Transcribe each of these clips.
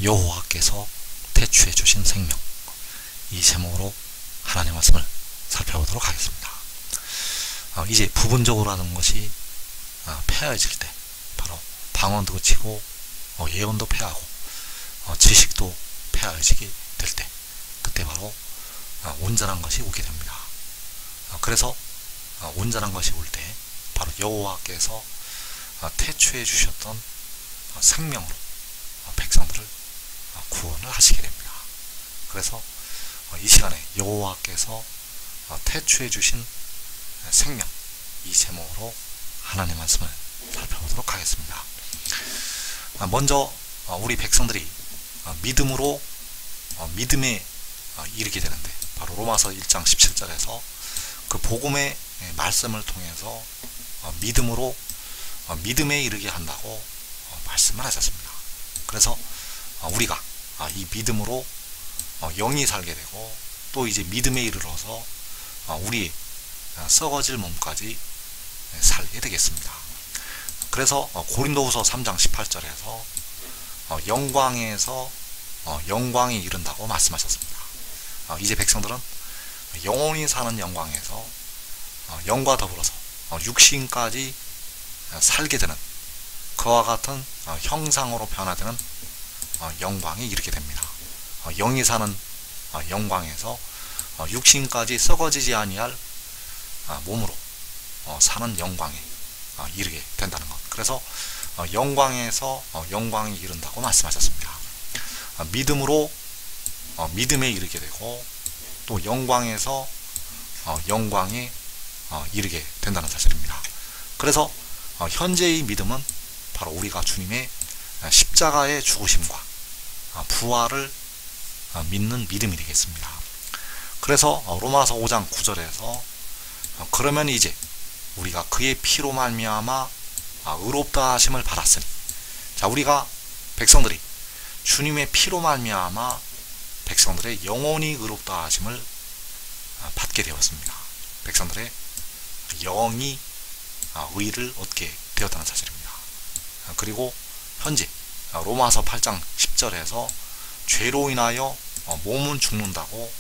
여호와께서 태초에 주신 생명, 이 제목으로 하나님의 말씀을 살펴보도록 하겠습니다. 이제 부분적으로 하는 것이 폐하해질 때, 바로 방언도 그치고 예언도 폐하고 지식도 폐하해지게 될 때, 그때 바로 온전한 것이 오게 됩니다. 그래서 온전한 것이 올 때 바로 여호와께서 태초에 주셨던 생명으로 백성들을 구원을 하시게 됩니다. 그래서 이 시간에 여호와께서 태초에 주신 생명, 이 제목으로 하나님의 말씀을 살펴보도록 하겠습니다. 먼저 우리 백성들이 믿음으로 믿음에 이르게 되는데, 바로 로마서 1장 17절에서 그 복음의 말씀을 통해서 믿음으로 믿음에 이르게 한다고 말씀을 하셨습니다. 그래서 우리가 이 믿음으로 영이 살게 되고, 또 이제 믿음에 이르러서 우리 썩어질 몸까지 살게 되겠습니다. 그래서 고린도후서 3장 18절에서 영광에서 영광에 이른다고 말씀하셨습니다. 이제 백성들은 영원히 사는 영광에서 영과 더불어서 육신까지 살게 되는 그와 같은 형상으로 변화되는 영광에 이르게 됩니다. 영이 사는 영광에서 육신까지 썩어지지 아니할 몸으로 사는 영광에 이르게 된다는 것. 그래서 영광에서 영광에 이른다고 말씀하셨습니다. 믿음으로 믿음에 이르게 되고, 또 영광에서 영광에 이르게 된다는 사실입니다. 그래서 현재의 믿음은 바로 우리가 주님의 십자가의 죽으심과 부활을 믿는 믿음이 되겠습니다. 그래서 로마서 5장 9절에서 그러면 이제 우리가 그의 피로 말미암아 의롭다 하심을 받았으니, 자, 우리가 백성들이 주님의 피로 말미암아 백성들의 영원히 의롭다 하심을 받게 되었습니다. 백성들의 영이 의를 얻게 되었다는 사실입니다. 그리고 현재 로마서 8장 10절에서 죄로 인하여 몸은 죽는다고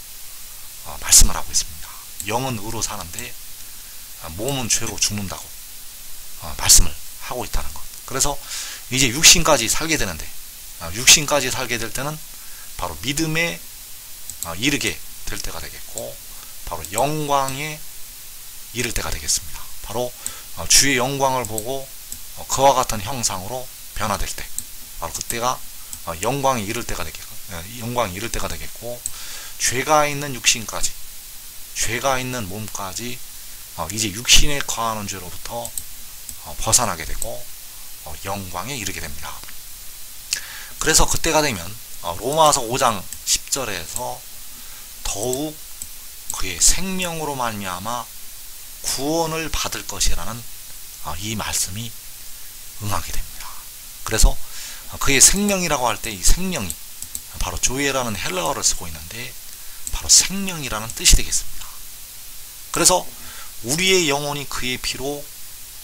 말씀을 하고 있습니다. 영은 의로 사는데 몸은 죄로 죽는다고 말씀을 하고 있다는 것. 그래서 이제 육신까지 살게 되는데, 육신까지 살게 될 때는 바로 믿음에 이르게 될 때가 되겠고, 바로 영광에 이를 때가 되겠습니다. 바로 주의 영광을 보고 그와 같은 형상으로 변화될 때, 바로 그때가 영광에 이를 때가 되겠고, 죄가 있는 육신까지, 죄가 있는 몸까지 이제 육신에 거하는 죄로부터 벗어나게 되고 영광에 이르게 됩니다. 그래서 그때가 되면 로마서 5장 10절에서 더욱 그의 생명으로 말미암아 구원을 받을 것이라는 이 말씀이 응하게 됩니다. 그래서 그의 생명이라고 할 때 이 생명이 바로 조에라는 헬라어를 쓰고 있는데, 바로 생명이라는 뜻이 되겠습니다. 그래서 우리의 영혼이 그의 피로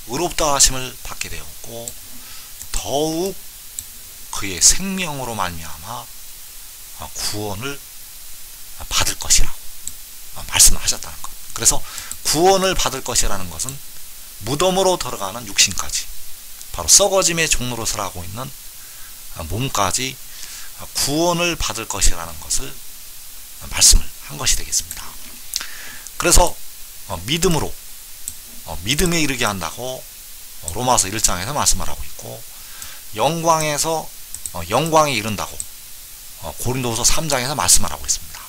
의롭다 하심을 받게 되었고, 더욱 그의 생명으로 말미암아 구원을 받을 것이라고 말씀을 하셨다는 것. 그래서 구원을 받을 것이라는 것은 무덤으로 들어가는 육신까지, 바로 썩어짐의 종로로 살아가고 있는 몸까지 구원을 받을 것이라는 것을 말씀을 한 것이 되겠습니다. 그래서 믿음으로 믿음에 이르게 한다고 로마서 1장에서 말씀을 하고 있고, 영광에서 영광에 이른다고 고린도후서 3장에서 말씀을 하고 있습니다.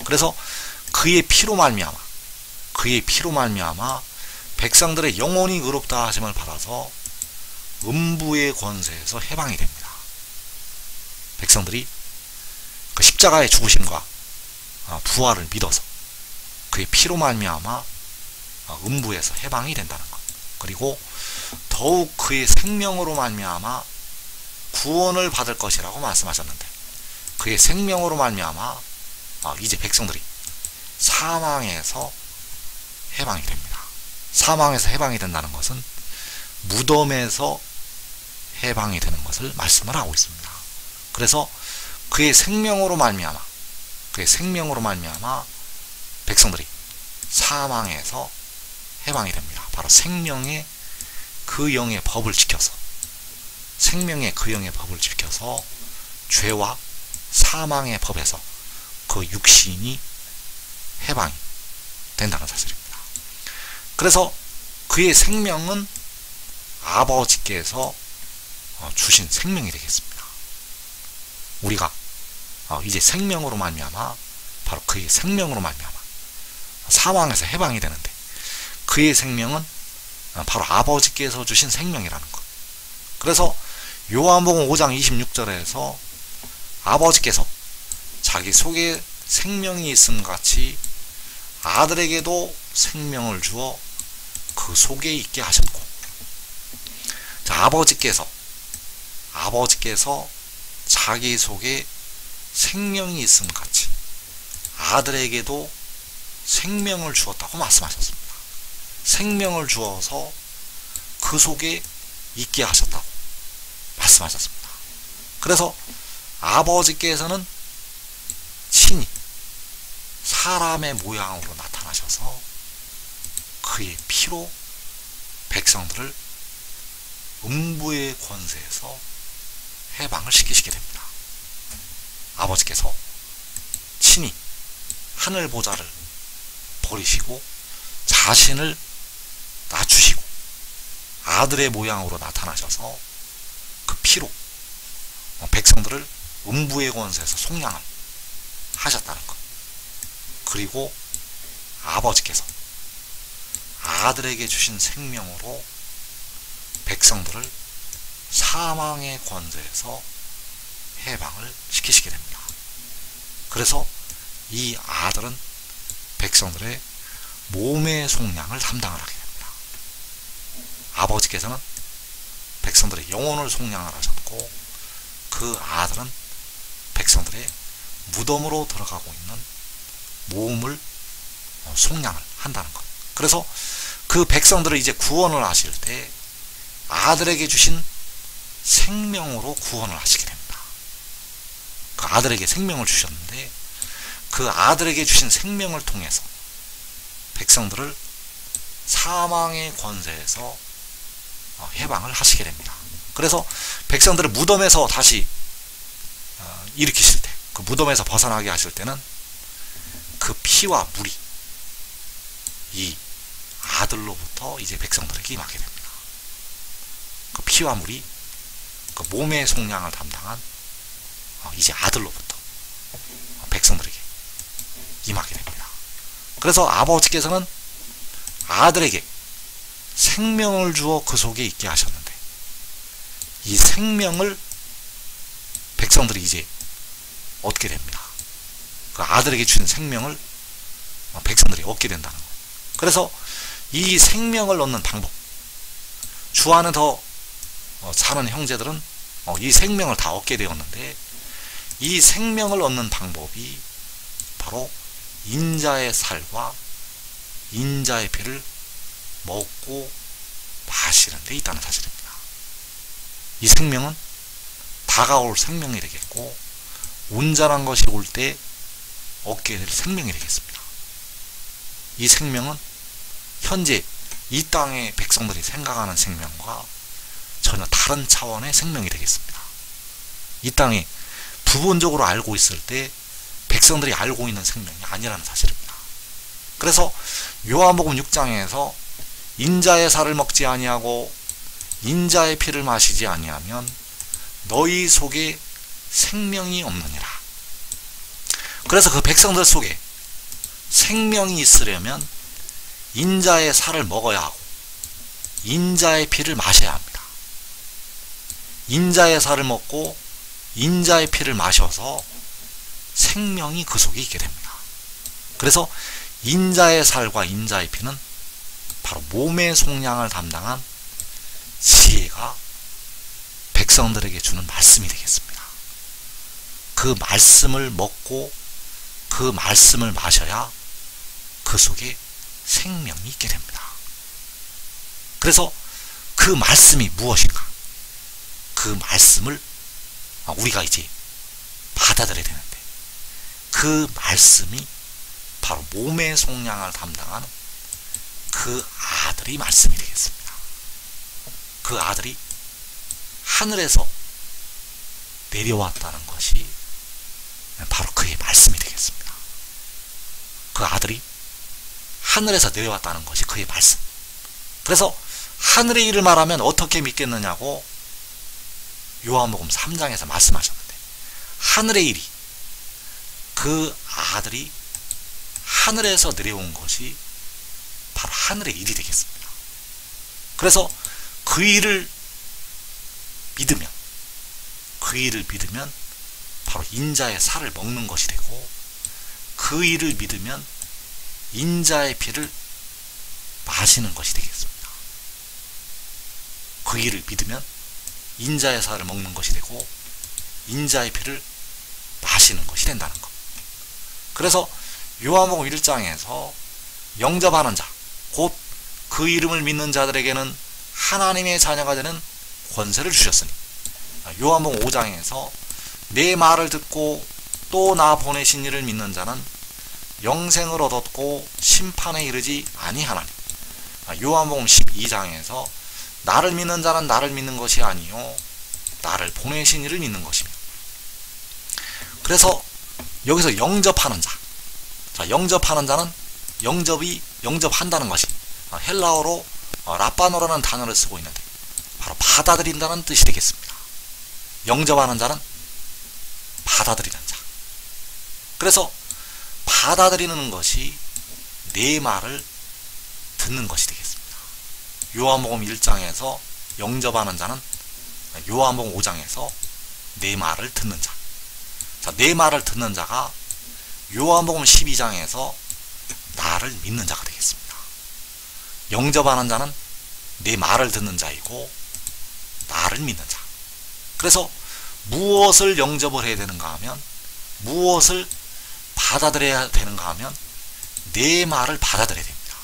그래서 그의 피로 말미암아 백성들의 영혼이 의롭다 하심을 받아서 음부의 권세에서 해방이 됩니다. 백성들이 그 십자가의 죽으심과 부활을 믿어서 그의 피로 말미암아 음부에서 해방이 된다는 것. 그리고 더욱 그의 생명으로 말미암아 구원을 받을 것이라고 말씀하셨는데, 그의 생명으로 말미암아 이제 백성들이 사망에서 해방이 됩니다. 사망에서 해방이 된다는 것은 무덤에서 해방이 되는 것을 말씀을 하고 있습니다. 그래서 그의 생명으로 말미암아 백성들이 사망에서 해방이 됩니다. 바로 생명의 그 영의 법을 지켜서 죄와 사망의 법에서 그 육신이 해방이 된다는 사실입니다. 그래서 그의 생명은 아버지께서 주신 생명이 되겠습니다. 우리가 이제 생명으로 말미암아 바로 그의 생명으로 말미암아 사망에서 해방이 되는데, 그의 생명은 바로 아버지께서 주신 생명이라는 것. 그래서 요한복음 5장 26절에서 아버지께서 자기 속에 생명이 있음 같이 아들에게도 생명을 주어 그 속에 있게 하셨고, 자, 아버지께서 자기 속에 생명이 있음 같이 아들에게도 생명을 주었다고 말씀하셨습니다. 생명을 주어서 그 속에 있게 하셨다고 말씀하셨습니다. 그래서 아버지께서는 친히 사람의 모양으로 나타나셔서 그의 피로 백성들을 음부의 권세에서 해방을 시키시게 됩니다. 아버지께서 친히 하늘 보좌를 버리시고 자신을 낮추시고 아들의 모양으로 나타나셔서 그 피로 백성들을 음부의 권세에서 속량을 하셨다는 것. 그리고 아버지께서 아들에게 주신 생명으로 백성들을 사망의 권세에서 해방을 시키시게 됩니다. 그래서 이 아들은 백성들의 몸의 속량을 담당을 하게 됩니다. 아버지께서는 백성들의 영혼을 속량을 하셨고, 그 아들은 백성들의 무덤으로 들어가고 있는 몸을 속량을 한다는 것. 그래서 그 백성들을 이제 구원을 하실 때 아들에게 주신 생명으로 구원을 하시게 됩니다. 그 아들에게 생명을 주셨는데 그 아들에게 주신 생명을 통해서 백성들을 사망의 권세에서 해방을 하시게 됩니다. 그래서 백성들을 무덤에서 다시 일으키실 때, 그 무덤에서 벗어나게 하실 때는 그 피와 물이 이 아들로부터 이제 백성들에게 임하게 됩니다. 그 피와 물이 그 몸의 속량을 담당한 이제 아들로부터 백성들에게 임하게 됩니다. 그래서 아버지께서는 아들에게 생명을 주어 그 속에 있게 하셨는데, 이 생명을 백성들이 이제 얻게 됩니다. 그 아들에게 주신 생명을 백성들이 얻게 된다는 거예요. 그래서 이 생명을 얻는 방법, 주 안에 더 사는 형제들은 이 생명을 다 얻게 되었는데, 이 생명을 얻는 방법이 바로 인자의 살과 인자의 피를 먹고 마시는 데 있다는 사실입니다. 이 생명은 다가올 생명이 되겠고, 온전한 것이 올 때 얻게 될 생명이 되겠습니다. 이 생명은 현재 이 땅의 백성들이 생각하는 생명과 전혀 다른 차원의 생명이 되겠습니다. 이 땅에 부분적으로 알고 있을 때 백성들이 알고 있는 생명이 아니라는 사실입니다. 그래서 요한복음 6장에서 인자의 살을 먹지 아니하고 인자의 피를 마시지 아니하면 너희 속에 생명이 없느니라. 그래서 그 백성들 속에 생명이 있으려면 인자의 살을 먹어야 하고 인자의 피를 마셔야 합니다. 인자의 살을 먹고 인자의 피를 마셔서 생명이 그 속에 있게 됩니다. 그래서 인자의 살과 인자의 피는 바로 몸의 속량을 담당한 지혜가 백성들에게 주는 말씀이 되겠습니다. 그 말씀을 먹고 그 말씀을 마셔야 그 속에 생명이 있게 됩니다. 그래서 그 말씀이 무엇인가? 그 말씀을 우리가 이제 받아들여야 되는데 그 말씀이 바로 몸의 속량을 담당하는 그 아들이 말씀이 되겠습니다. 그 아들이 하늘에서 내려왔다는 것이 바로 그의 말씀이 되겠습니다. 그 아들이 하늘에서 내려왔다는 것이 그의 말씀. 그래서 하늘의 일을 말하면 어떻게 믿겠느냐고 요한복음 3장에서 말씀하셨는데, 하늘의 일이, 그 아들이 하늘에서 내려온 것이 바로 하늘의 일이 되겠습니다. 그래서 그 일을 믿으면, 그 일을 믿으면 바로 인자의 살을 먹는 것이 되고, 그 일을 믿으면 인자의 피를 마시는 것이 되겠습니다. 그 일을 믿으면 인자의 살을 먹는 것이 되고 인자의 피를 마시는 것이 된다는 것. 그래서 요한복음 1장에서 영접하는 자, 곧 그 이름을 믿는 자들에게는 하나님의 자녀가 되는 권세를 주셨으니, 요한복음 5장에서 내 말을 듣고 또 나 보내신 이를 믿는 자는 영생을 얻었고 심판에 이르지 아니하나니, 요한복음 12장에서 나를 믿는 자는 나를 믿는 것이 아니요 나를 보내신 이를 믿는 것이며. 그래서 여기서 영접하는 자, 영접하는 자는 영접한다는 것이 헬라어로 라빠노라는 단어를 쓰고 있는데 바로 받아들인다는 뜻이 되겠습니다. 영접하는 자는 받아들이는 자. 그래서 받아들이는 것이 내 말을 듣는 것이 되겠습니다. 요한복음 1장에서 영접하는 자는 요한복음 5장에서 내 말을 듣는 자. 내 말을 듣는 자가 요한복음 12장에서 나를 믿는 자가 되겠습니다. 영접하는 자는 내 말을 듣는 자이고 나를 믿는 자. 그래서 무엇을 영접을 해야 되는가 하면, 무엇을 받아들여야 되는가 하면 내 말을 받아들여야 됩니다.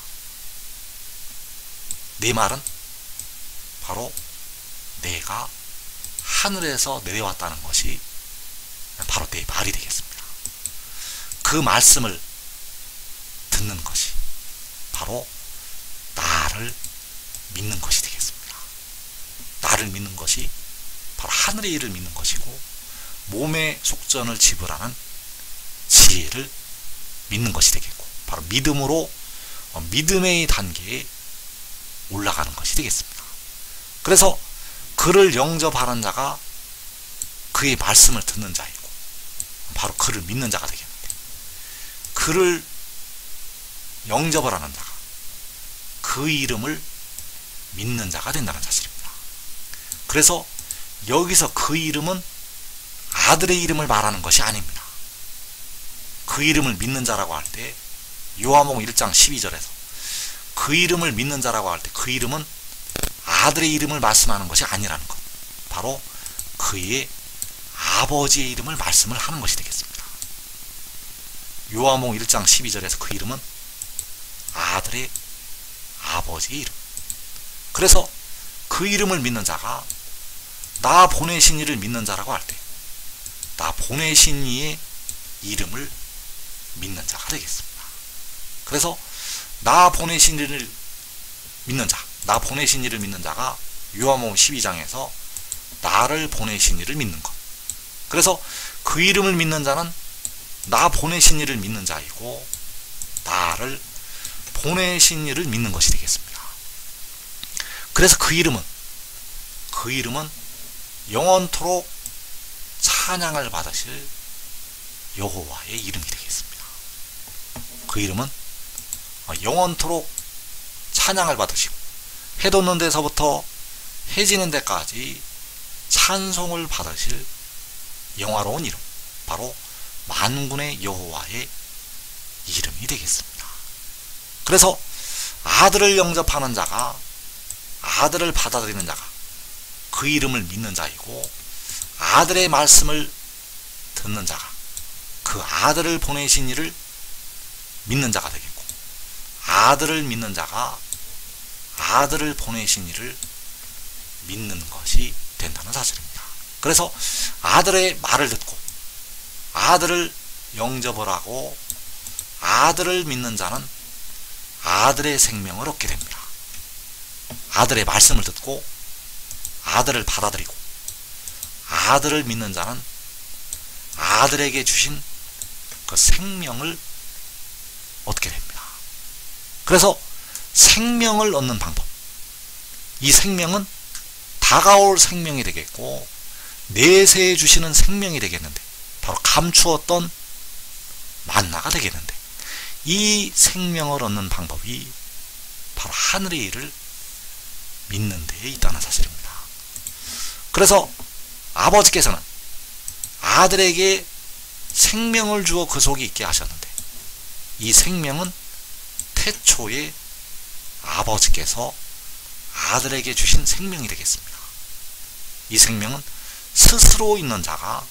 내 말은 바로 내가 하늘에서 내려왔다는 것이 바로 내 말이 되겠습니다. 그 말씀을 듣는 것이 바로 나를 믿는 것이 되겠습니다. 나를 믿는 것이 바로 하늘의 일을 믿는 것이고, 몸의 속전을 지불하는 지혜를 믿는 것이 되겠고, 바로 믿음으로 믿음의 단계에 올라가는 것이 되겠습니다. 그래서 그를 영접하는 자가 그의 말씀을 듣는 자이고 바로 그를 믿는 자가 되겠는데, 그를 영접을 하는 자가 그 이름을 믿는 자가 된다는 사실입니다. 그래서 여기서 그 이름은 아들의 이름을 말하는 것이 아닙니다. 그 이름을 믿는 자라고 할 때 요한복음 1장 12절에서 그 이름을 믿는 자라고 할 때 그 이름은 아들의 이름을 말씀하는 것이 아니라는 것, 바로 그의 아버지의 이름을 말씀을 하는 것이 되겠습니다. 요한복음 1장 12절에서 그 이름은 아들의 아버지의 이름. 그래서 그 이름을 믿는 자가 나 보내신 이를 믿는 자라고 할 때 나 보내신 이의 이름을 믿는 자가 되겠습니다. 그래서 나 보내신 이를 믿는 자, 나 보내신 이를 믿는 자가 요한복음 12장에서 나를 보내신 이를 믿는 것. 그래서 그 이름을 믿는 자는 나 보내신 이를 믿는 자이고 나를 보내신 이를 믿는 것이 되겠습니다. 그래서 그 이름은 영원토록 찬양을 받으실 여호와의 이름이 되겠습니다. 그 이름은 영원토록 찬양을 받으시고 해 돋는 데서부터 해 지는 데까지 찬송을 받으실 영화로운 이름, 바로 만군의 여호와의 이름이 되겠습니다. 그래서 아들을 영접하는 자가, 아들을 받아들이는 자가 그 이름을 믿는 자이고, 아들의 말씀을 듣는 자가 그 아들을 보내신 이를 믿는 자가 되겠고, 아들을 믿는 자가 아들을 보내신 이를 믿는 것이 된다는 사실입니다. 그래서 아들의 말을 듣고 아들을 영접을 하고 아들을 믿는 자는 아들의 생명을 얻게 됩니다. 아들의 말씀을 듣고 아들을 받아들이고 아들을 믿는 자는 아들에게 주신 그 생명을 얻게 됩니다. 그래서 생명을 얻는 방법, 이 생명은 다가올 생명이 되겠고 내세해 주시는 생명이 되겠는데, 바로 감추었던 만나가 되겠는데, 이 생명을 얻는 방법이 바로 하늘의 일을 믿는 데에 있다는 사실입니다. 그래서 아버지께서는 아들에게 생명을 주어 그 속에 있게 하셨는데, 이 생명은 태초에 아버지께서 아들에게 주신 생명이 되겠습니다. 이 생명은 스스로 있는 자가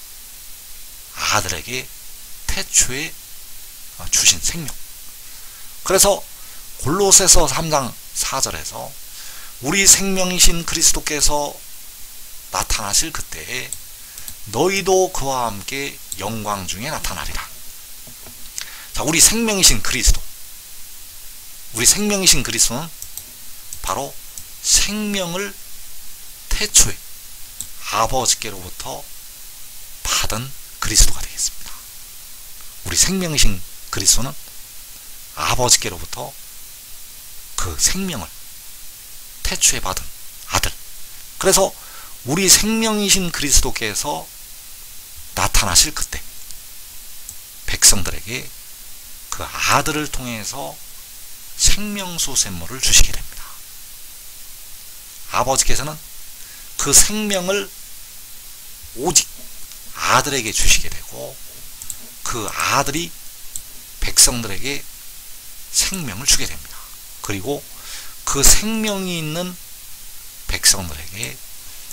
아들에게 태초에 주신 생명. 그래서 골로새서 3장 4절에서 우리 생명이신 그리스도께서 나타나실 그때에 너희도 그와 함께 영광 중에 나타나리라. 자, 우리 생명이신 그리스도, 우리 생명이신 그리스도는 바로 생명을 태초에 아버지께로부터 받은 그리스도가 되겠습니다. 우리 생명이신 그리스도는 아버지께로부터 그 생명을 태초에 받은 아들. 그래서 우리 생명이신 그리스도께서 나타나실 그때 백성들에게 그 아들을 통해서 생명수 샘물을 주시게 됩니다. 아버지께서는 그 생명을 오직 아들에게 주시게 되고, 그 아들이 백성들에게 생명을 주게 됩니다. 그리고 그 생명이 있는 백성들에게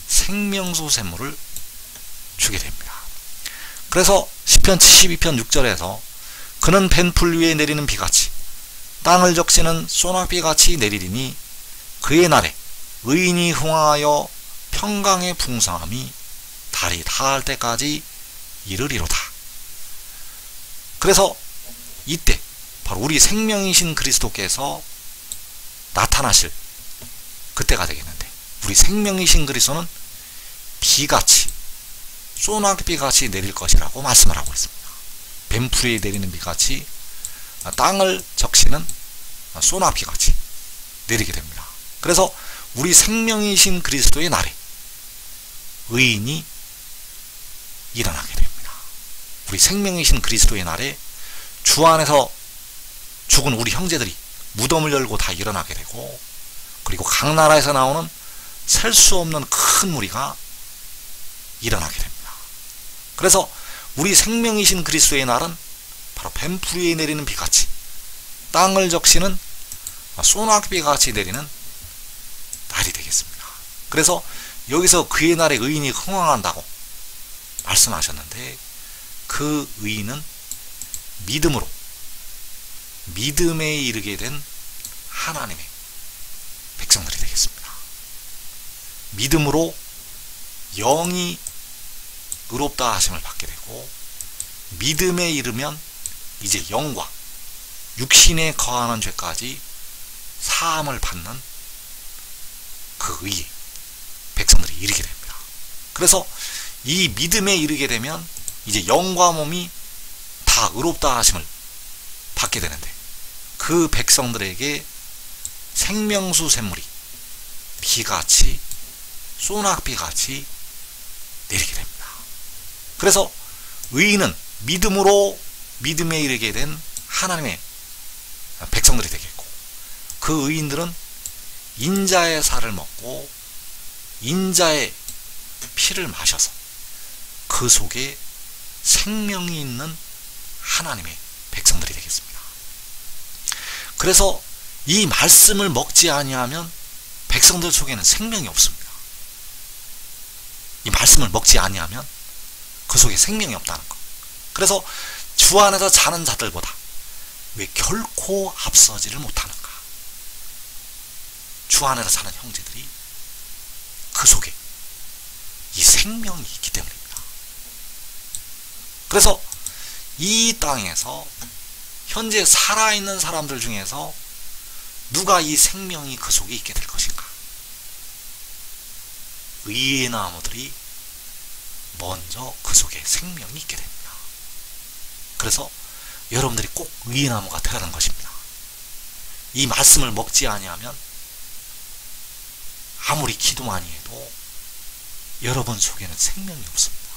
생명수 샘물을 주게 됩니다. 그래서 시편 72편 6절에서 그는 벤풀 위에 내리는 비같이 땅을 적시는 소낙비같이 내리리니 그의 날에 의인이 흥하여 평강의 풍성함이 달이 닿을 때까지 이르리로다. 그래서 이때 바로 우리 생명이신 그리스도께서 나타나실 그때가 되겠는데, 우리 생명이신 그리스도는 비같이 소낙비같이 내릴 것이라고 말씀을 하고 있습니다. 뱀풀에 내리는 비같이 땅을 적시는 소낙비같이 내리게 됩니다. 그래서 우리 생명이신 그리스도의 날에 의인이 일어나게 됩니다. 우리 생명이신 그리스도의 날에 주 안에서 죽은 우리 형제들이 무덤을 열고 다 일어나게 되고, 그리고 각 나라에서 나오는 셀 수 없는 큰 무리가 일어나게 됩니다. 그래서 우리 생명이신 그리스도의 날은 바로 뱀풀 위에 내리는 비같이 땅을 적시는 소낙비같이 내리는 날이 되겠습니다. 그래서 여기서 그의 날에 의인이 흥왕한다고 말씀하셨는데, 그 의인은 믿음으로 믿음에 이르게 된 하나님의 백성들이 되겠습니다. 믿음으로 영이 의롭다 하심을 받게 되고, 믿음에 이르면 이제 영과 육신에 거하는 죄까지 사함을 받는 그 의의 백성들이 이르게 됩니다. 그래서 이 믿음에 이르게 되면 이제 영과 몸이 다 의롭다 하심을 받게 되는데, 그 백성들에게 생명수 샘물이 비같이 소낙비같이 내리게 됩니다. 그래서 의인은 믿음으로 믿음에 이르게 된 하나님의 백성들이 되겠고, 그 의인들은 인자의 살을 먹고 인자의 피를 마셔서 그 속에 생명이 있는 하나님의 백성들이 되겠습니다. 그래서 이 말씀을 먹지 아니하면 백성들 속에는 생명이 없습니다. 이 말씀을 먹지 아니하면 그 속에 생명이 없다는 것. 그래서 주 안에서 자는 자들보다 왜 결코 앞서지를 못하는가? 주 안에서 사는 형제들이 그 속에 이 생명이 있기 때문입니다. 그래서 이 땅에서 현재 살아있는 사람들 중에서 누가 이 생명이 그 속에 있게 될 것인가? 의의 나무들이 먼저 그 속에 생명이 있게 됩니다. 그래서 여러분들이 꼭 의의 나무가 되어야 하는 것입니다. 이 말씀을 먹지 아니하면 아무리 기도 많이 해도 여러분 속에는 생명이 없습니다.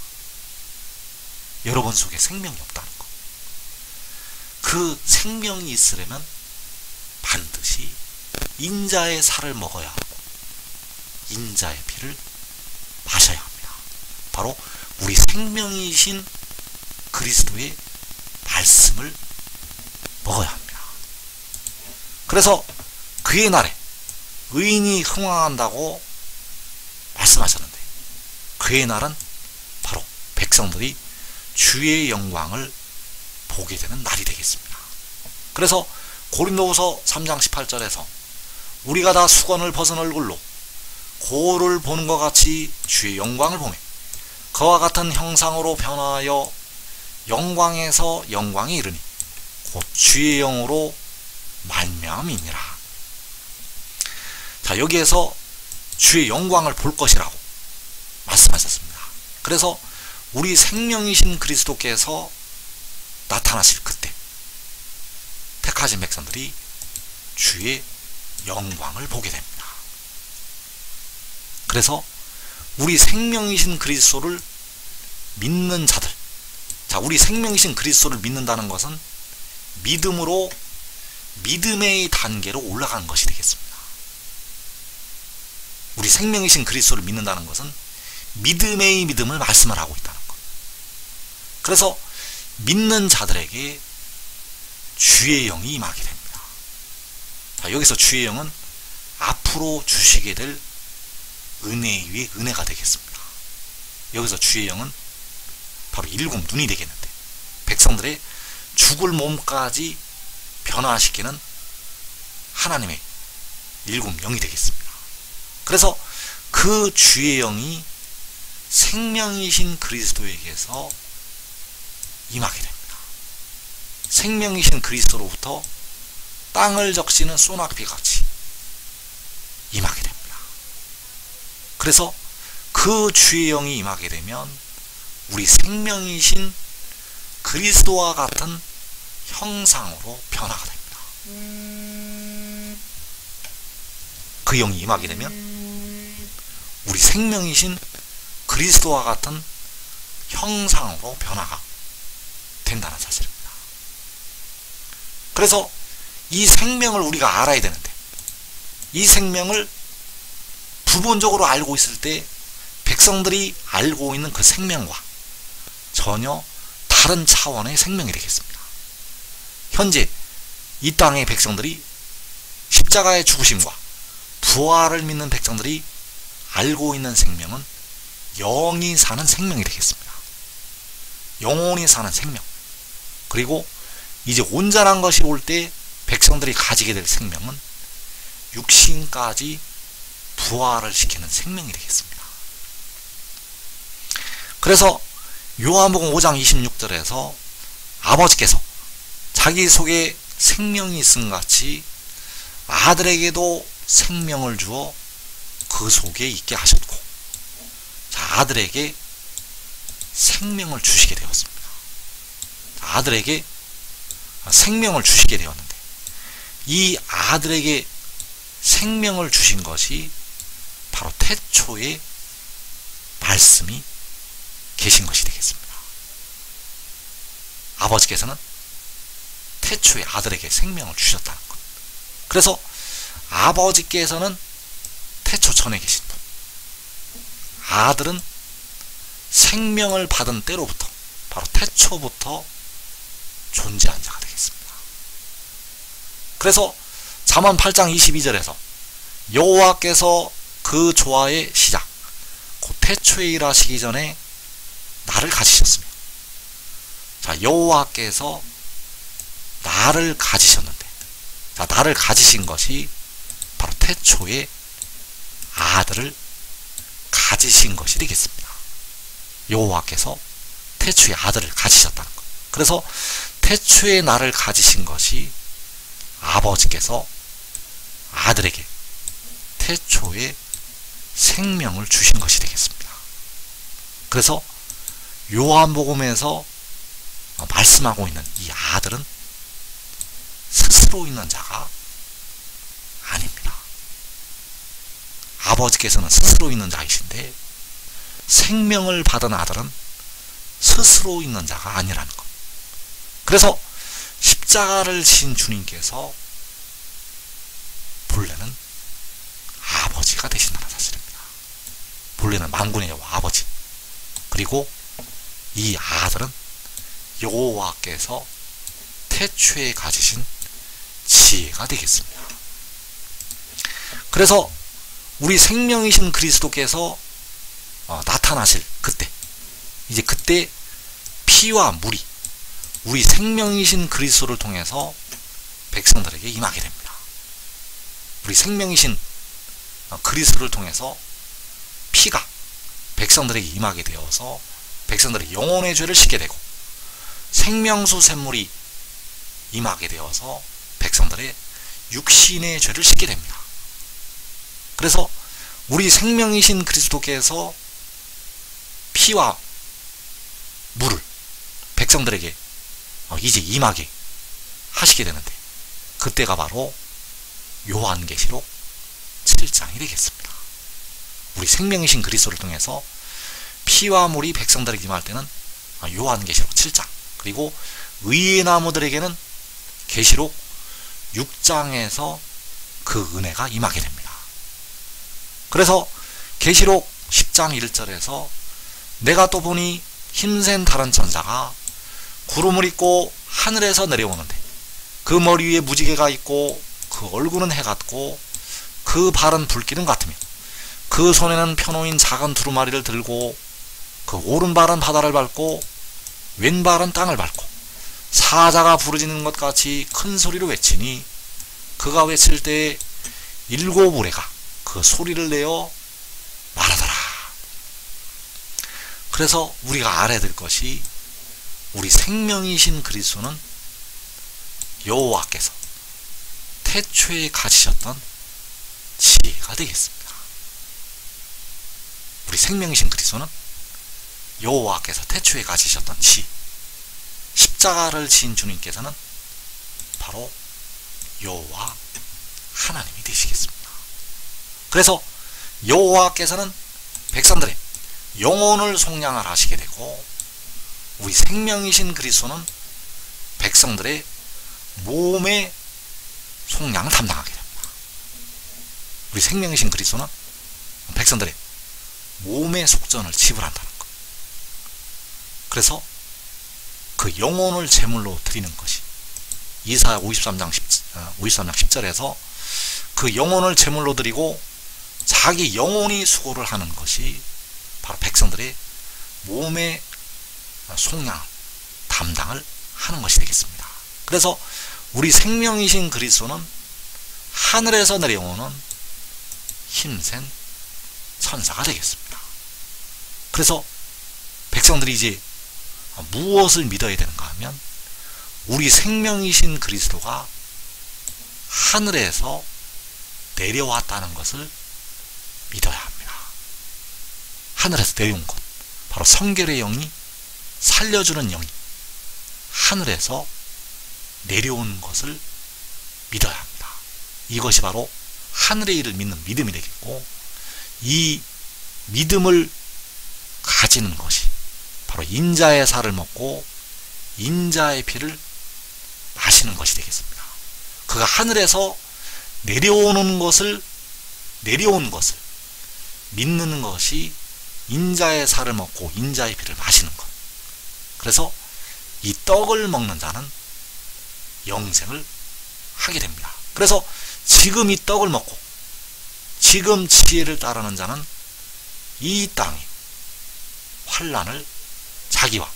여러분 속에 생명이 없다는 것. 그 생명이 있으려면 반드시 인자의 살을 먹어야 하고 인자의 피를 마셔야 합니다. 바로 우리 생명이신 그리스도의 말씀을 먹어야 합니다. 그래서 그의 날에 의인이 흥왕한다고 말씀하셨는데 그의 날은 바로 백성들이 주의 영광을 보게 되는 날이 되겠습니다. 그래서 고린도후서 3장 18절에서 우리가 다 수건을 벗은 얼굴로 고를 보는 것 같이 주의 영광을 보매 그와 같은 형상으로 변화하여 영광에서 영광에 이르니 곧 주의 영으로 말미암이니라. 자, 여기에서 주의 영광을 볼 것이라고 말씀하셨습니다. 그래서 우리 생명이신 그리스도께서 나타나실 그때 택하신 백성들이 주의 영광을 보게 됩니다. 그래서 우리 생명이신 그리스도를 믿는 자들, 자, 우리 생명이신 그리스도를 믿는다는 것은 믿음으로 믿음의 단계로 올라가는 것이 되겠습니다. 우리 생명이신 그리스도를 믿는다는 것은 믿음의 믿음을 말씀을 하고 있다는 것. 그래서 믿는 자들에게 주의 영이 임하게 됩니다. 자, 여기서 주의 영은 앞으로 주시게 될 은혜 위에 은혜가 되겠습니다. 여기서 주의 영은 바로 일곱 눈이 되겠는데 백성들의 죽을 몸까지 변화시키는 하나님의 일곱 영이 되겠습니다. 그래서 그 주의 영이 생명이신 그리스도에게서 임하게 됩니다. 생명이신 그리스도로부터 땅을 적시는 소낙비 같이 임하게 됩니다. 그래서 그 주의 영이 임하게 되면 우리 생명이신 그리스도와 같은 형상으로 변화가 됩니다. 그 영이 임하게 되면 우리 생명이신 그리스도와 같은 형상으로 변화가 된다는 사실입니다. 그래서 이 생명을 우리가 알아야 되는데 이 생명을 부분적으로 알고 있을 때 백성들이 알고 있는 그 생명과 전혀 다른 차원의 생명이 되겠습니다. 현재 이 땅의 백성들이 십자가의 죽으심과 부활을 믿는 백성들이 알고 있는 생명은 영이 사는 생명이 되겠습니다. 영혼이 사는 생명. 그리고 이제 온전한 것이 올 때 백성들이 가지게 될 생명은 육신까지 부활을 시키는 생명이 되겠습니다. 그래서 요한복음 5장 26절에서 아버지께서 자기 속에 생명이 있음 같이 아들에게도 생명을 주어 그 속에 있게 하셨고, 자, 아들에게 생명을 주시게 되었습니다. 아들에게 생명을 주시게 되었는데 이 아들에게 생명을 주신 것이 바로 태초에 말씀이 계신 것이 되겠습니다. 아버지께서는 태초에 아들에게 생명을 주셨다는 것. 그래서 아버지께서는 태초 전에 계신 분, 아들은 생명을 받은 때로부터 바로 태초부터 존재한 자가 되겠습니다. 그래서 잠언 8장 22절에서 여호와께서 그 조화의 시작 곧 태초에 일하시기 전에 나를 가지셨으며, 자, 여호와께서 나를 가지셨는데, 자, 나를 가지신 것이 바로 태초에 아들을 가지신 것이 되겠습니다. 여호와께서 태초에 아들을 가지셨다는 것. 그래서 태초에 나를 가지신 것이 아버지께서 아들에게 태초에 생명을 주신 것이 되겠습니다. 그래서 요한복음에서 말씀하고 있는 이 아들은 스스로 있는 자가 아닙니다. 아버지께서는 스스로 있는 자이신데 생명을 받은 아들은 스스로 있는 자가 아니라는 것. 그래서 십자가를 지신 주님께서 본래는 아버지가 되신다는 사실입니다. 본래는 만군의 여호와 아버지, 그리고 이 아들은 여호와께서 태초에 가지신 지혜가 되겠습니다. 그래서 우리 생명이신 그리스도께서 나타나실 그때, 이제 그때 피와 물이 우리 생명이신 그리스도를 통해서 백성들에게 임하게 됩니다. 우리 생명이신 그리스도를 통해서 피가 백성들에게 임하게 되어서 백성들의 영혼의 죄를 씻게 되고, 생명수 샘물이 임하게 되어서 백성들의 육신의 죄를 씻게 됩니다. 그래서 우리 생명이신 그리스도께서 피와 물을 백성들에게 이제 임하게 하시게 되는데, 그때가 바로 요한계시록 7장이 되겠습니다. 우리 생명이신 그리스도를 통해서 피와 물이 백성들에게 임할 때는 요한계시록 7장, 그리고 의의 나무들에게는 계시록 6장에서 그 은혜가 임하게 됩니다. 그래서 계시록 10장 1절에서 내가 또 보니 힘센 다른 천사가 구름을 입고 하늘에서 내려오는데 그 머리 위에 무지개가 있고 그 얼굴은 해 같고 그 발은 불기름 같으며 그 손에는 펴놓인 작은 두루마리를 들고 그 오른발은 바다를 밟고 왼발은 땅을 밟고 사자가 부르짖는 것 같이 큰 소리로 외치니 그가 외칠 때에 7 우레가 그 소리를 내어 말하더라. 그래서 우리가 알아야 될 것이, 우리 생명이신 그리스도는 여호와께서 태초에 가지셨던 지혜가 되겠습니다. 우리 생명이신 그리스도는 여호와께서 태초에 가지셨던 지혜, 십자가를 지신 주님께서는 바로 여호와 하나님이 되시겠습니다. 그래서 여호와께서는 백성들의 영혼을 속량을 하시게 되고, 우리 생명이신 그리스도는 백성들의 몸의 속량을 담당하게 됩니다. 우리 생명이신 그리스도는 백성들의 몸의 속전을 지불한다는 것. 그래서 그 영혼을 제물로 드리는 것이 이사야 53장 10절에서 그 영혼을 제물로 드리고 자기 영혼이 수고를 하는 것이 바로 백성들의 몸의 속량, 담당을 하는 것이 되겠습니다. 그래서 우리 생명이신 그리스도는 하늘에서 내려오는 힘센 천사가 되겠습니다. 그래서 백성들이 이제 무엇을 믿어야 되는가 하면, 우리 생명이신 그리스도가 하늘에서 내려왔다는 것을 믿어야 합니다. 하늘에서 내려온 것, 바로 성결의 영이, 살려주는 영이 하늘에서 내려온 것을 믿어야 합니다. 이것이 바로 하늘의 일을 믿는 믿음이 되겠고, 이 믿음을 가지는 것이 바로 인자의 살을 먹고 인자의 피를 마시는 것이 되겠습니다. 그가 하늘에서 내려온 것을 믿는 것이 인자의 살을 먹고 인자의 피를 마시는 것. 그래서 이 떡을 먹는 자는 영생을 하게 됩니다. 그래서 지금 이 떡을 먹고 지금 지혜를 따르는 자는 이 땅에 환난을 자기와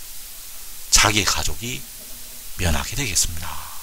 자기의 가족이 면하게 되겠습니다.